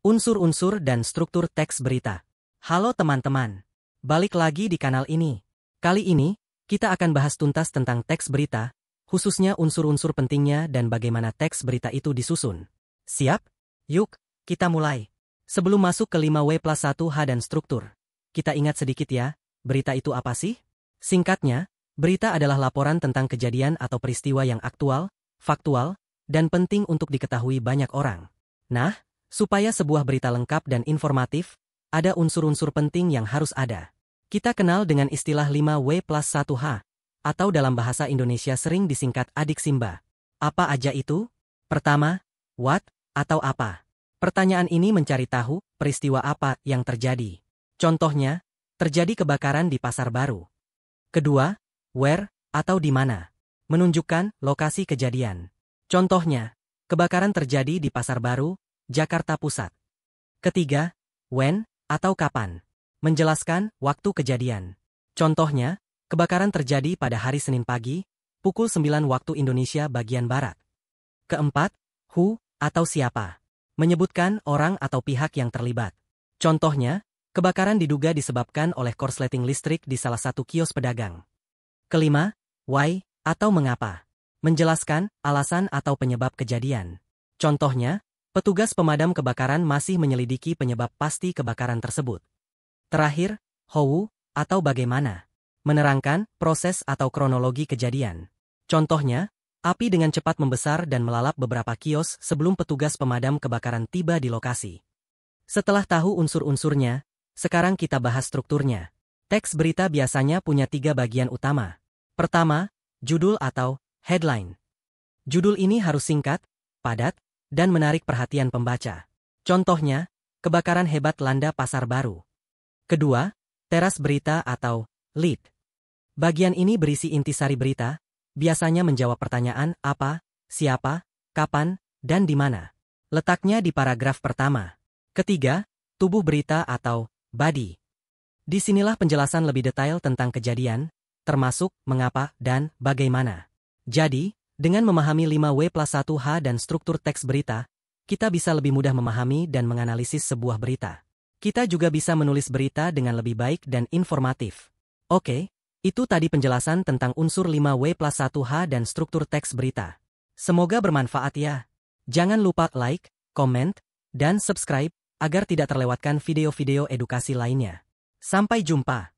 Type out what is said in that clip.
Unsur-unsur dan struktur teks berita. Halo teman-teman. Balik lagi di kanal ini. Kali ini, kita akan bahas tuntas tentang teks berita, khususnya unsur-unsur pentingnya dan bagaimana teks berita itu disusun. Siap? Yuk, kita mulai. Sebelum masuk ke 5W+1H dan struktur, kita ingat sedikit ya, berita itu apa sih? Singkatnya, berita adalah laporan tentang kejadian atau peristiwa yang aktual, faktual, dan penting untuk diketahui banyak orang. Nah, supaya sebuah berita lengkap dan informatif, ada unsur-unsur penting yang harus ada. Kita kenal dengan istilah 5W+1H, atau dalam bahasa Indonesia sering disingkat Adik Simba. Apa aja itu? Pertama, what, atau apa. Pertanyaan ini mencari tahu peristiwa apa yang terjadi. Contohnya, terjadi kebakaran di Pasar Baru. Kedua, where, atau di mana. Menunjukkan lokasi kejadian. Contohnya, kebakaran terjadi di Pasar Baru, Jakarta Pusat. Ketiga, when, atau kapan. Menjelaskan waktu kejadian. Contohnya, kebakaran terjadi pada hari Senin pagi, pukul 9 waktu Indonesia bagian Barat. Keempat, who, atau siapa. Menyebutkan orang atau pihak yang terlibat. Contohnya, kebakaran diduga disebabkan oleh korsleting listrik di salah satu kios pedagang. Kelima, why, atau mengapa. Menjelaskan alasan atau penyebab kejadian. Contohnya, petugas pemadam kebakaran masih menyelidiki penyebab pasti kebakaran tersebut. Terakhir, how, atau bagaimana. Menerangkan proses atau kronologi kejadian. Contohnya, api dengan cepat membesar dan melalap beberapa kios sebelum petugas pemadam kebakaran tiba di lokasi. Setelah tahu unsur-unsurnya, sekarang kita bahas strukturnya. Teks berita biasanya punya 3 bagian utama. Pertama, judul atau headline. Judul ini harus singkat, padat, dan menarik perhatian pembaca. Contohnya, kebakaran hebat landa Pasar Baru. Kedua, teras berita atau lead. Bagian ini berisi intisari berita, biasanya menjawab pertanyaan apa, siapa, kapan, dan di mana. Letaknya di paragraf pertama. Ketiga, tubuh berita atau body. Disinilah penjelasan lebih detail tentang kejadian, termasuk mengapa dan bagaimana. Jadi, dengan memahami 5W+1H dan struktur teks berita, kita bisa lebih mudah memahami dan menganalisis sebuah berita. Kita juga bisa menulis berita dengan lebih baik dan informatif. Oke. Itu tadi penjelasan tentang unsur 5W+1H dan struktur teks berita. Semoga bermanfaat ya. Jangan lupa like, comment, dan subscribe, agar tidak terlewatkan video-video edukasi lainnya. Sampai jumpa.